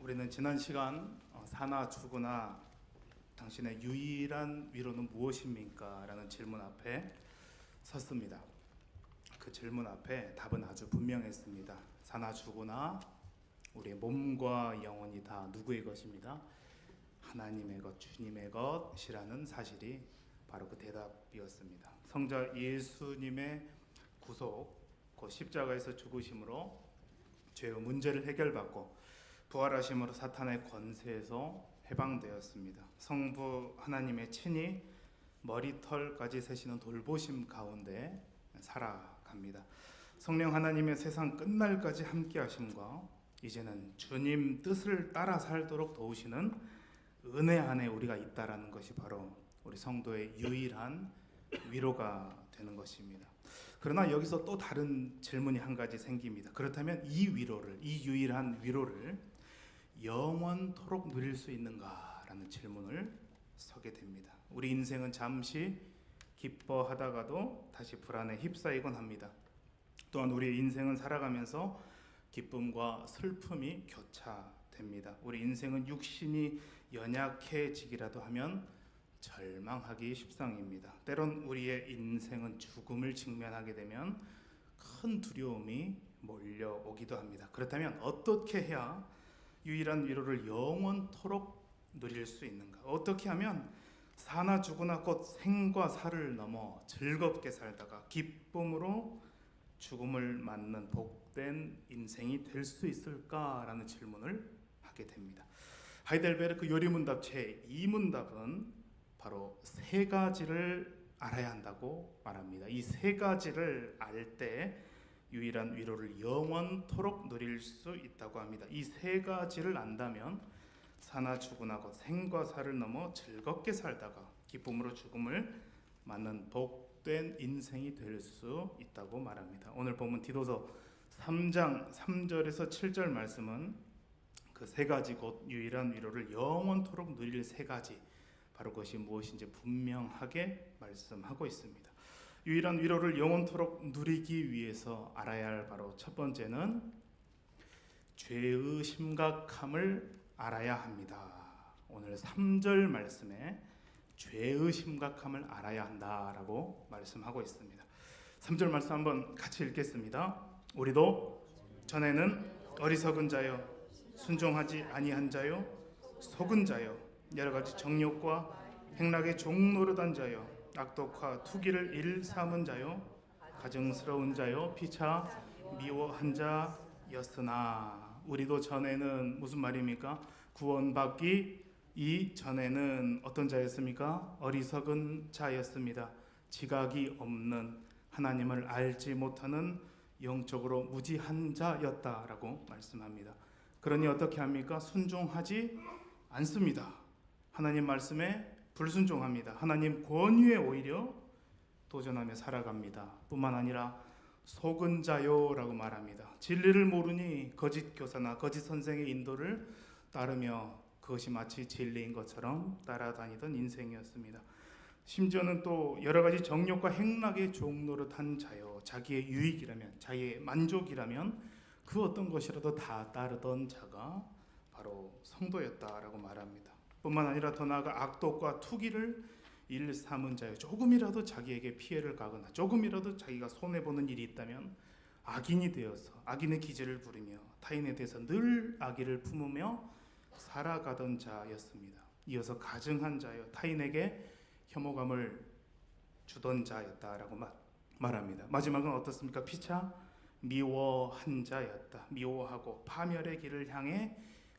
우리는 지난 시간 사나 죽으나 당신의 유일한 위로는 무엇입니까? 라는 질문 앞에 섰습니다. 그 질문 앞에 답은 아주 분명했습니다. 사나 죽으나 우리의 몸과 영혼이 다 누구의 것입니다? 하나님의 것, 주님의 것이라는 사실이 바로 그 대답이었습니다. 성자 예수님의 구속, 그 십자가에서 죽으심으로 죄의 문제를 해결받고 부활하심으로 사탄의 권세에서 해방되었습니다. 성부 하나님의 친히 머리털까지 세시는 돌보심 가운데 살아갑니다. 성령 하나님의 세상 끝날까지 함께 하심과 이제는 주님 뜻을 따라 살도록 도우시는 은혜 안에 우리가 있다라는 것이 바로 우리 성도의 유일한 위로가 되는 것입니다. 그러나 여기서 또 다른 질문이 한 가지 생깁니다. 그렇다면 이 유일한 위로를 영원토록 누릴 수 있는가라는 질문을 서게 됩니다. 우리 인생은 잠시 기뻐하다가도 다시 불안에 휩싸이곤 합니다. 또한 우리 인생은 살아가면서 기쁨과 슬픔이 교차됩니다. 우리 인생은 육신이 연약해지기라도 하면 절망하기 십상입니다. 때론 우리의 인생은 죽음을 직면하게 되면 큰 두려움이 몰려오기도 합니다. 그렇다면 어떻게 해야 유일한 위로를 영원토록 누릴 수 있는가? 어떻게 하면 사나 죽으나 곧 생과 사를 넘어 즐겁게 살다가 기쁨으로 죽음을 맞는 복된 인생이 될 수 있을까라는 질문을 하게 됩니다. 하이델베르크 요리문답 제2문답은 바로 세 가지를 알아야 한다고 말합니다. 이 세 가지를 알 때 유일한 위로를 영원토록 누릴 수 있다고 합니다. 이 세 가지를 안다면 사나 죽으나 곧 생과 사를 넘어 즐겁게 살다가 기쁨으로 죽음을 맞는 복된 인생이 될 수 있다고 말합니다. 오늘 본문 디도서 3장 3절에서 7절 말씀은 그 세 가지 곧 유일한 위로를 영원토록 누릴 세 가지, 바로 그것이 무엇인지 분명하게 말씀하고 있습니다. 유일한 위로를 영원토록 누리기 위해서 알아야 할 바로 첫 번째는 죄의 심각함을 알아야 합니다. 오늘 3절 말씀에 죄의 심각함을 알아야 한다라고 말씀하고 있습니다. 3절 말씀 한번 같이 읽겠습니다. 우리도 전에는 어리석은 자요, 순종하지 아니한 자요, 속은 자요, 여러 가지 정욕과 행락의 종노릇한 자요, 악독과 투기를 일삼은 자요, 가증스러운 자요, 피차 미워한 자였으나 우리도 전에는 무슨 말입니까? 구원받기 이전에는 어떤 자였습니까? 어리석은 자였습니다. 지각이 없는, 하나님을 알지 못하는 영적으로 무지한 자였다라고 말씀합니다. 그러니 어떻게 합니까? 순종하지 않습니다. 하나님 말씀에 불순종합니다. 하나님 권위에 오히려 도전하며 살아갑니다. 뿐만 아니라 속은 자요라고 말합니다. 진리를 모르니 거짓 교사나 거짓 선생의 인도를 따르며 그것이 마치 진리인 것처럼 따라다니던 인생이었습니다. 심지어는 또 여러 가지 정욕과 행락의 종노릇한 자요, 자기의 유익이라면, 자기의 만족이라면 그 어떤 것이라도 다 따르던 자가 바로 성도였다라고 말합니다. 뿐만 아니라 더 나아가 악독과 투기를 일삼은 자요, 조금이라도 자기에게 피해를 가거나 조금이라도 자기가 손해보는 일이 있다면 악인이 되어서 악인의 기질을 부리며 타인에 대해서 늘 악의를 품으며 살아가던 자였습니다. 이어서 가증한 자요, 타인에게 혐오감을 주던 자였다라고 말합니다. 마지막은 어떻습니까? 피차 미워한 자였다. 미워하고 파멸의 길을 향해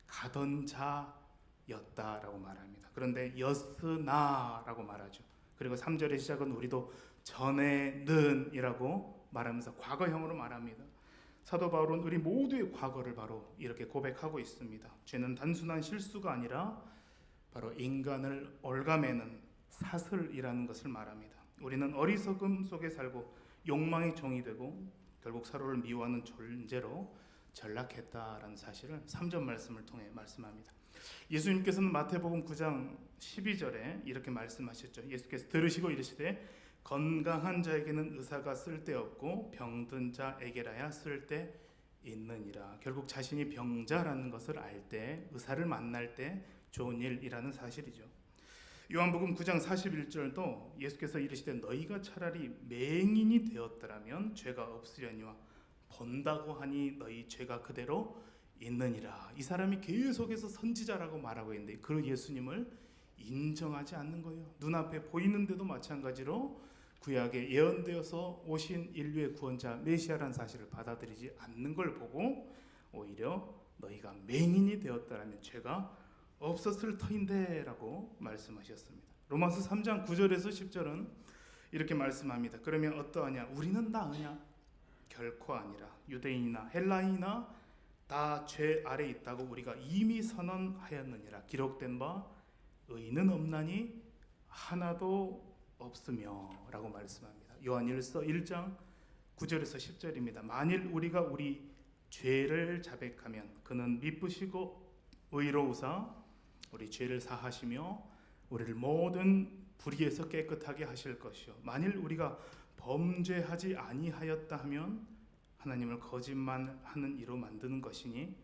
가던 자였다라고 말합니다. 그런데 였으나라고 말하죠. 그리고 3절의 시작은 우리도 전에는 이라고 말하면서 과거형으로 말합니다. 사도 바울은 우리 모두의 과거를 바로 이렇게 고백하고 있습니다. 죄는 단순한 실수가 아니라 바로 인간을 얽아매는 사슬이라는 것을 말합니다. 우리는 어리석음 속에 살고 욕망의 종이 되고 결국 서로를 미워하는 존재로 전락했다라는 사실을 3절 말씀을 통해 말씀합니다. 예수님께서는 마태복음 9장 12절에 이렇게 말씀하셨죠. 예수께서 들으시고 이르시되 건강한 자에게는 의사가 쓸데없고 병든 자에게라야 쓸데 있느니라. 결국 자신이 병자라는 것을 알 때, 의사를 만날 때 좋은 일이라는 사실이죠. 요한복음 9장 41절도 예수께서 이르시되 너희가 차라리 맹인이 되었더라면 죄가 없으려니와 본다고 하니 너희 죄가 그대로 있느니라. 이 사람이 계속해서 선지자라고 말하고 있는데 그 예수님을 인정하지 않는 거예요. 눈앞에 보이는데도 마찬가지로 구약에 예언되어서 오신 인류의 구원자 메시아라는 사실을 받아들이지 않는 걸 보고 오히려 너희가 맹인이 되었다라면 죄가 없었을 터인데 라고 말씀하셨습니다. 로마서 3장 9절에서 10절은 이렇게 말씀합니다. 그러면 어떠하냐? 우리는 나으냐? 결코 아니라. 유대인이나 헬라인이나 다 죄 아래 있다고 우리가 이미 선언하였느니라. 기록된 바 의인은 없나니 하나도 없으며 라고 말씀합니다. 요한일서 1장 9절에서 10절입니다. 만일 우리가 우리 죄를 자백하면 그는 미쁘시고 의로우사 우리 죄를 사하시며 우리를 모든 불의에서 깨끗하게 하실 것이요 만일 우리가 범죄하지 아니하였다 하면 하나님을 거짓말하는 이로 만드는 것이니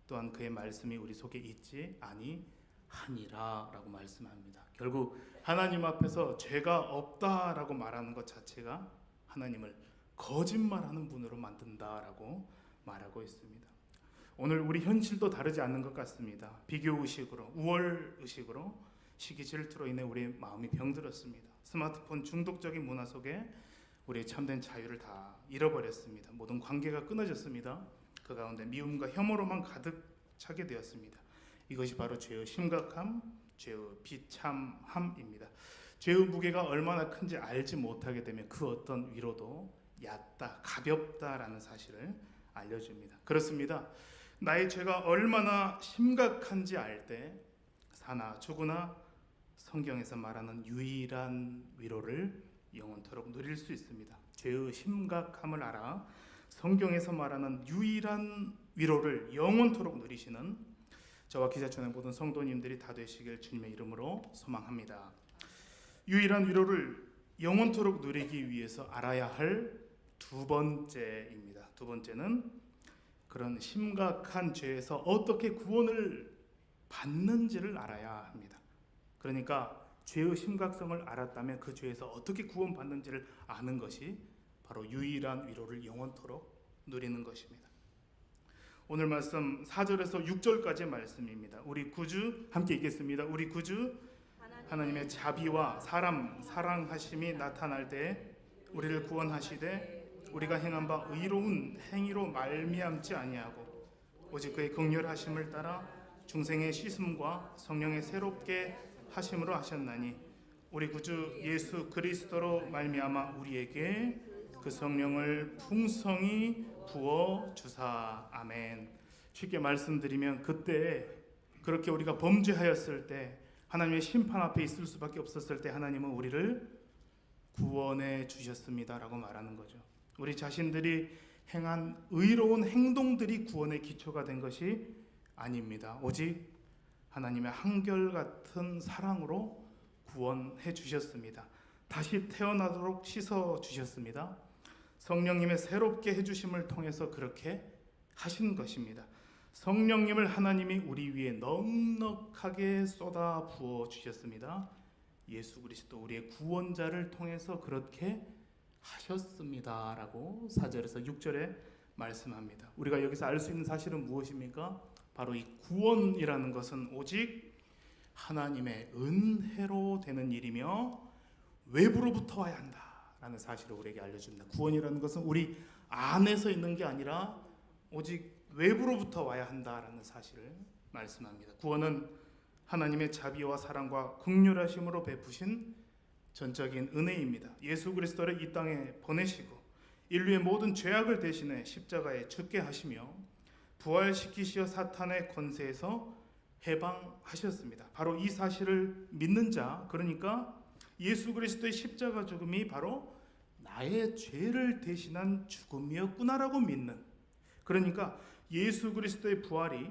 또한 그의 말씀이 우리 속에 있지 아니하니라 라고 말씀합니다. 결국 하나님 앞에서 죄가 없다라고 말하는 것 자체가 하나님을 거짓말하는 분으로 만든다라고 말하고 있습니다. 오늘 우리 현실도 다르지 않는 것 같습니다. 비교의식으로, 우월의식으로, 시기 질투로 인해 우리의 마음이 병들었습니다. 스마트폰 중독적인 문화 속에 우리의 참된 자유를 다 잃어버렸습니다. 모든 관계가 끊어졌습니다. 그 가운데 미움과 혐오로만 가득 차게 되었습니다. 이것이 바로 죄의 심각함, 죄의 비참함입니다. 죄의 무게가 얼마나 큰지 알지 못하게 되면 그 어떤 위로도 얕다, 가볍다라는 사실을 알려줍니다. 그렇습니다. 나의 죄가 얼마나 심각한지 알 때 사나 죽으나 성경에서 말하는 유일한 위로를 영원토록 누릴 수 있습니다. 죄의 심각함을 알아 성경에서 말하는 유일한 위로를 영원토록 누리시는 저와 기자촌의 모든 성도님들이 다 되시길 주님의 이름으로 소망합니다. 유일한 위로를 영원토록 누리기 위해서 알아야 할 두 번째입니다. 두 번째는 그런 심각한 죄에서 어떻게 구원을 받는지를 알아야 합니다. 그러니까 죄의 심각성을 알았다면 그 죄에서 어떻게 구원받는지를 아는 것이 바로 유일한 위로를 영원토록 누리는 것입니다. 오늘 말씀 4절에서 6절까지의 말씀입니다. 우리 구주 함께 읽겠습니다. 우리 구주 하나님의 자비와 사람 사랑하심이 나타날 때 우리를 구원하시되 우리가 행한 바 의로운 행위로 말미암지 아니하고 오직 그의 긍휼하심을 따라 중생의 씻음과 성령의 새롭게 하심으로 하셨나니 우리 구주 예수 그리스도로 말미암아 우리에게 그 성령을 풍성히 부어 주사. 아멘. 쉽게 말씀드리면 그때 그렇게 우리가 범죄하였을 때 하나님의 심판 앞에 있을 수밖에 없었을 때 하나님은 우리를 구원해 주셨습니다라고 말하는 거죠. 우리 자신들이 행한 의로운 행동들이 구원의 기초가 된 것이 아닙니다. 오직 하나님의 한결같은 사랑으로 구원해 주셨습니다. 다시 태어나도록 씻어 주셨습니다. 성령님의 새롭게 해주심을 통해서 그렇게 하신 것입니다. 성령님을 하나님이 우리 위에 넉넉하게 쏟아 부어 주셨습니다. 예수 그리스도 우리의 구원자를 통해서 그렇게 하셨습니다 라고 4절에서 6절에 말씀합니다. 우리가 여기서 알 수 있는 사실은 무엇입니까? 바로 이 구원이라는 것은 오직 하나님의 은혜로 되는 일이며 외부로부터 와야 한다라는 사실을 우리에게 알려줍니다. 구원이라는 것은 우리 안에서 있는 게 아니라 오직 외부로부터 와야 한다라는 사실을 말씀합니다. 구원은 하나님의 자비와 사랑과 긍휼하심으로 베푸신 전적인 은혜입니다. 예수 그리스도를 이 땅에 보내시고 인류의 모든 죄악을 대신해 십자가에 죽게 하시며 부활시키시어 사탄의 권세에서 해방하셨습니다. 바로 이 사실을 믿는 자, 그러니까 예수 그리스도의 십자가 죽음이 바로 나의 죄를 대신한 죽음이었구나라고 믿는, 그러니까 예수 그리스도의 부활이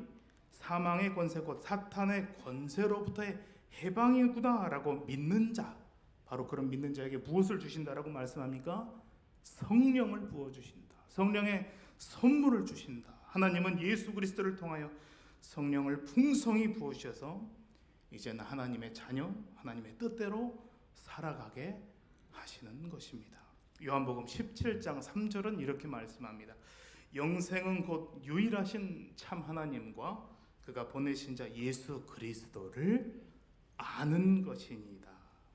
사망의 권세 곧 사탄의 권세로부터의 해방이구나라고 믿는 자, 바로 그런 믿는 자에게 무엇을 주신다라고 말씀합니까? 성령을 부어주신다. 성령의 선물을 주신다. 하나님은 예수 그리스도를 통하여 성령을 풍성히 부으셔서 이제는 하나님의 자녀, 하나님의 뜻대로 살아가게 하시는 것입니다. 요한복음 17장 3절은 이렇게 말씀합니다. 영생은 곧 유일하신 참 하나님과 그가 보내신 자 예수 그리스도를 아는 것이니이다.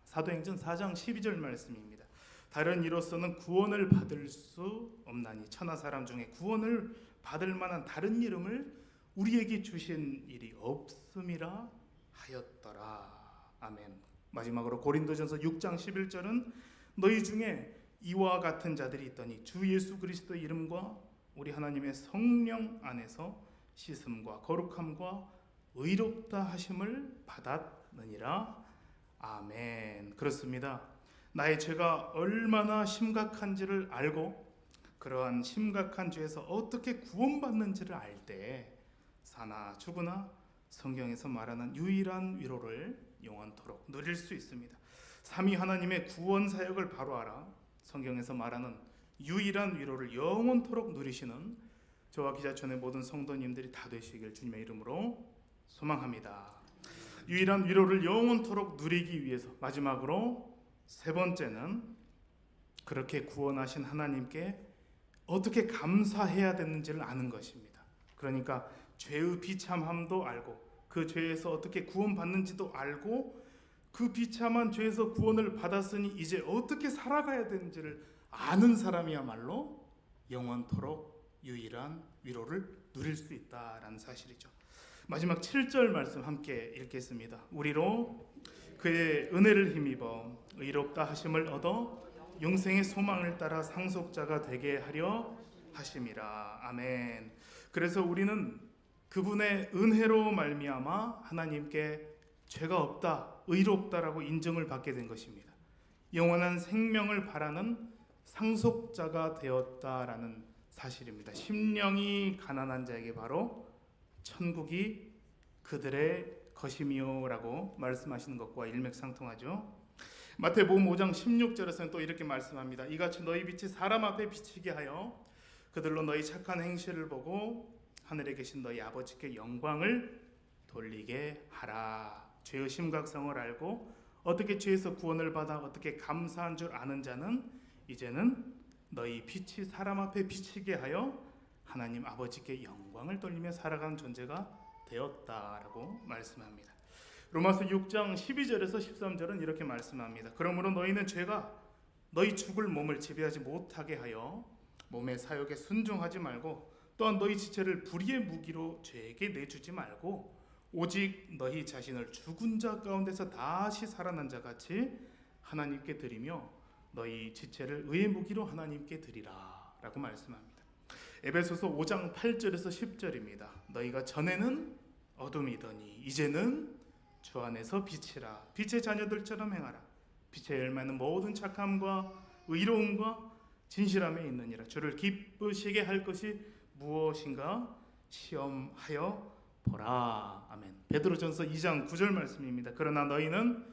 사도행전 4장 12절 말씀입니다. 다른 이로서는 구원을 받을 수 없나니 천하 사람 중에 구원을 받을 만한 다른 이름을 우리에게 주신 일이 없음이라 하였더라. 아멘. 마지막으로 고린도전서 6장 11절은 너희 중에 이와 같은 자들이 있더니 주 예수 그리스도의 이름과 우리 하나님의 성령 안에서 씻음과 거룩함과 의롭다 하심을 받았느니라. 아멘. 그렇습니다. 나의 죄가 얼마나 심각한지를 알고 그러한 심각한 죄에서 어떻게 구원받는지를 알 때 사나 죽으나 성경에서 말하는 유일한 위로를 영원토록 누릴 수 있습니다. 삼위 하나님의 구원 사역을 바로 알아 성경에서 말하는 유일한 위로를 영원토록 누리시는 저와 기자촌의 모든 성도님들이 다 되시길 주님의 이름으로 소망합니다. 유일한 위로를 영원토록 누리기 위해서 마지막으로 세 번째는 그렇게 구원하신 하나님께 어떻게 감사해야 되는지를 아는 것입니다. 그러니까 죄의 비참함도 알고 그 죄에서 어떻게 구원받는지도 알고 그 비참한 죄에서 구원을 받았으니 이제 어떻게 살아가야 되는지를 아는 사람이야말로 영원토록 유일한 위로를 누릴 수 있다라는 사실이죠. 마지막 7절 말씀 함께 읽겠습니다. 우리로 그의 은혜를 힘입어 의롭다 하심을 얻어 영생의 소망을 따라 상속자가 되게 하려 하심이라. 아멘. 그래서 우리는 그분의 은혜로 말미암아 하나님께 죄가 없다, 의롭다라고 인정을 받게 된 것입니다. 영원한 생명을 바라는 상속자가 되었다라는 사실입니다. 심령이 가난한 자에게 바로 천국이 그들의 것이미요라고 말씀하시는 것과 일맥상통하죠. 마태복음 5장 16절에서는 또 이렇게 말씀합니다. 이같이 너희 빛이 사람 앞에 비치게 하여 그들로 너희 착한 행실을 보고 하늘에 계신 너희 아버지께 영광을 돌리게 하라. 죄의 심각성을 알고 어떻게 죄에서 구원을 받아 어떻게 감사한 줄 아는 자는 이제는 너희 빛이 사람 앞에 비치게 하여 하나님 아버지께 영광을 돌리며 살아가는 존재가 되었다라고 말씀합니다. 로마서 6장 12절에서 13절은 이렇게 말씀합니다. 그러므로 너희는 죄가 너희 죽을 몸을 지배하지 못하게 하여 몸의 사욕에 순종하지 말고 또한 너희 지체를 불의의 무기로 죄에게 내주지 말고 오직 너희 자신을 죽은 자 가운데서 다시 살아난 자 같이 하나님께 드리며 너희 지체를 의의 무기로 하나님께 드리라 라고 말씀합니다. 에베소서 5장 8절에서 10절입니다. 너희가 전에는 어둠이더니 이제는 주 안에서 빛이라. 빛의 자녀들처럼 행하라. 빛의 열매는 모든 착함과 의로움과 진실함에 있느니라. 주를 기쁘시게 할 것이 무엇인가 시험하여 보라. 아멘. 베드로전서 2장 9절 말씀입니다. 그러나 너희는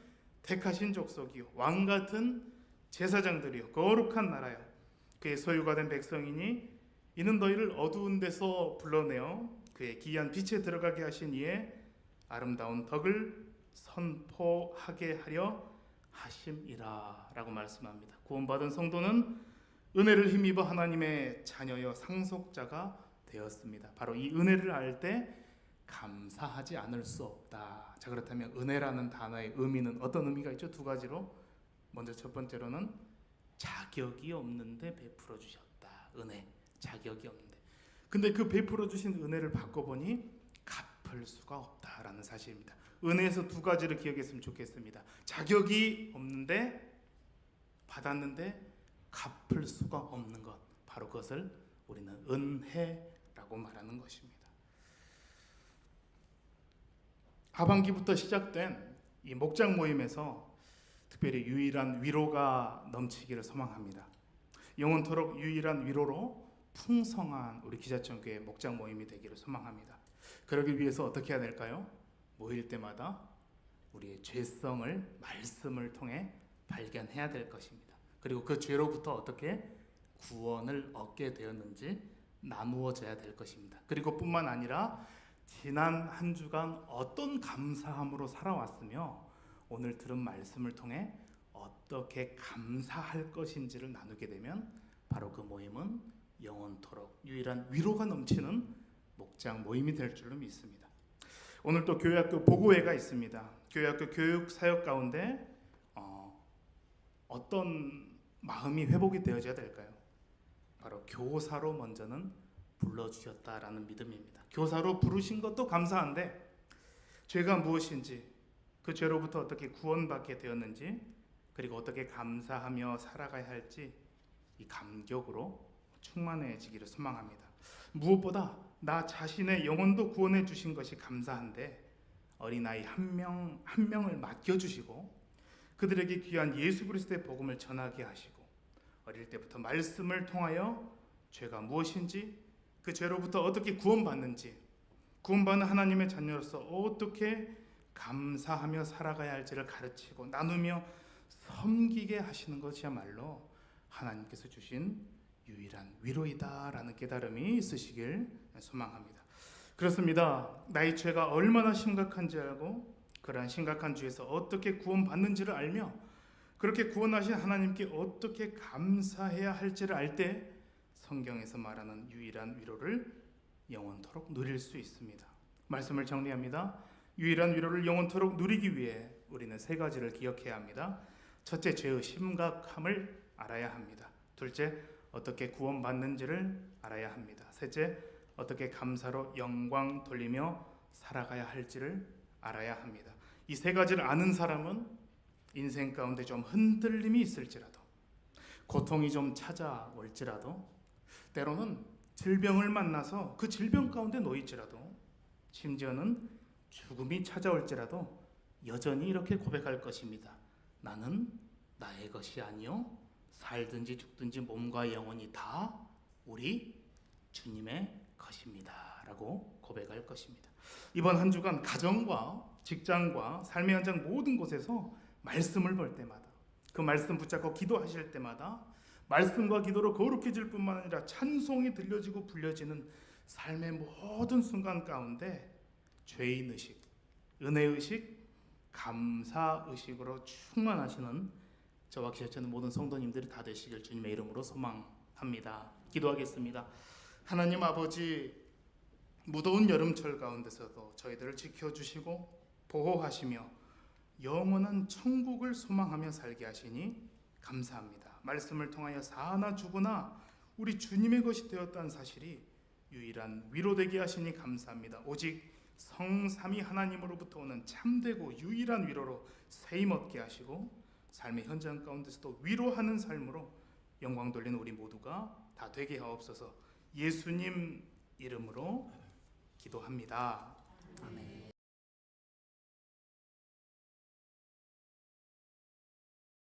택하신 족속이요 왕 같은 제사장들이요 거룩한 나라요 그의 소유가 된 백성이니 이는 너희를 어두운 데서 불러내어 그의 기이한 빛에 들어가게 하신 이의 아름다운 덕을 선포하게 하려 하심이라 라고 말씀합니다. 구원받은 성도는 은혜를 힘입어 하나님의 자녀여 상속자가 되었습니다. 바로 이 은혜를 알 때 감사하지 않을 수 없다. 자, 그렇다면 은혜라는 단어의 의미는 어떤 의미가 있죠? 두 가지로. 먼저 첫 번째로는 자격이 없는데 베풀어 주셨다. 은혜, 자격이 없는데. 근데 그 베풀어 주신 은혜를 바꿔보니 갚을 수가 없다라는 사실입니다. 은혜에서 두 가지를 기억했으면 좋겠습니다. 자격이 없는데 받았는데 갚을 수가 없는 것, 바로 그것을 우리는 은혜라고 말하는 것입니다. 하반기부터 시작된 이 목장 모임에서 특별히 유일한 위로가 넘치기를 소망합니다. 영원토록 유일한 위로로 풍성한 우리 기자촌교회 목장 모임이 되기를 소망합니다. 그러기 위해서 어떻게 해야 될까요? 모일 때마다 우리의 죄성을 말씀을 통해 발견해야 될 것입니다. 그리고 그 죄로부터 어떻게 구원을 얻게 되었는지 나누어져야 될 것입니다. 그리고 뿐만 아니라 지난 한 주간 어떤 감사함으로 살아왔으며 오늘 들은 말씀을 통해 어떻게 감사할 것인지를 나누게 되면 바로 그 모임은 영원토록 유일한 위로가 넘치는 목장 모임이 될 줄로 믿습니다. 오늘 또 교회학교 보고회가 있습니다. 교회학교 교육 사역 가운데 어떤 마음이 회복이 되어져야 될까요? 바로 교사로 먼저는 불러주셨다라는 믿음입니다. 교사로 부르신 것도 감사한데 죄가 무엇인지, 그 죄로부터 어떻게 구원받게 되었는지, 그리고 어떻게 감사하며 살아가야 할지 이 감격으로 충만해지기를 소망합니다. 무엇보다 나 자신의 영혼도 구원해 주신 것이 감사한데 어린아이 한 명을 맡겨주시고 그들에게 귀한 예수 그리스도의 복음을 전하게 하시고 어릴 때부터 말씀을 통하여 죄가 무엇인지, 그 죄로부터 어떻게 구원받는지, 구원받는 하나님의 자녀로서 어떻게 감사하며 살아가야 할지를 가르치고 나누며 섬기게 하시는 것이야말로 하나님께서 주신 유일한 위로이다라는 깨달음이 있으시길 소망합니다. 그렇습니다. 나의 죄가 얼마나 심각한지 알고 그러한 심각한 죄에서 어떻게 구원받는지를 알며 그렇게 구원하신 하나님께 어떻게 감사해야 할지를 알 때 성경에서 말하는 유일한 위로를 영원토록 누릴 수 있습니다. 말씀을 정리합니다. 유일한 위로를 영원토록 누리기 위해 우리는 세 가지를 기억해야 합니다. 첫째, 죄의 심각함을 알아야 합니다. 둘째, 어떻게 구원받는지를 알아야 합니다. 셋째, 어떻게 감사로 영광 돌리며 살아가야 할지를 알아야 합니다. 이 세 가지를 아는 사람은 인생 가운데 좀 흔들림이 있을지라도, 고통이 좀 찾아올지라도, 때로는 질병을 만나서 그 질병 가운데 놓일지라도, 심지어는 죽음이 찾아올지라도 여전히 이렇게 고백할 것입니다. 나는 나의 것이 아니요 살든지 죽든지 몸과 영혼이 다 우리 주님의 것입니다 라고 고백할 것입니다. 이번 한 주간 가정과 직장과 삶의 현장 모든 곳에서 말씀을 볼 때마다, 그 말씀 붙잡고 기도하실 때마다 말씀과 기도로 거룩해질 뿐만 아니라 찬송이 들려지고 불려지는 삶의 모든 순간 가운데 죄인의식, 은혜의식, 감사의식으로 충만하시는 저와 기억하는 모든 성도님들이 다 되시길 주님의 이름으로 소망합니다. 기도하겠습니다. 하나님 아버지, 무더운 여름철 가운데서도 저희들을 지켜주시고 보호하시며 영원한 천국을 소망하며 살게 하시니 감사합니다. 말씀을 통하여 사나 죽으나 우리 주님의 것이 되었다는 사실이 유일한 위로되게 하시니 감사합니다. 오직 성삼위 하나님으로부터 오는 참되고 유일한 위로로 세임 얻게 하시고 삶의 현장 가운데서도 위로하는 삶으로 영광 돌리는 우리 모두가 다 되게 하옵소서. 예수님 이름으로 기도합니다. 아멘.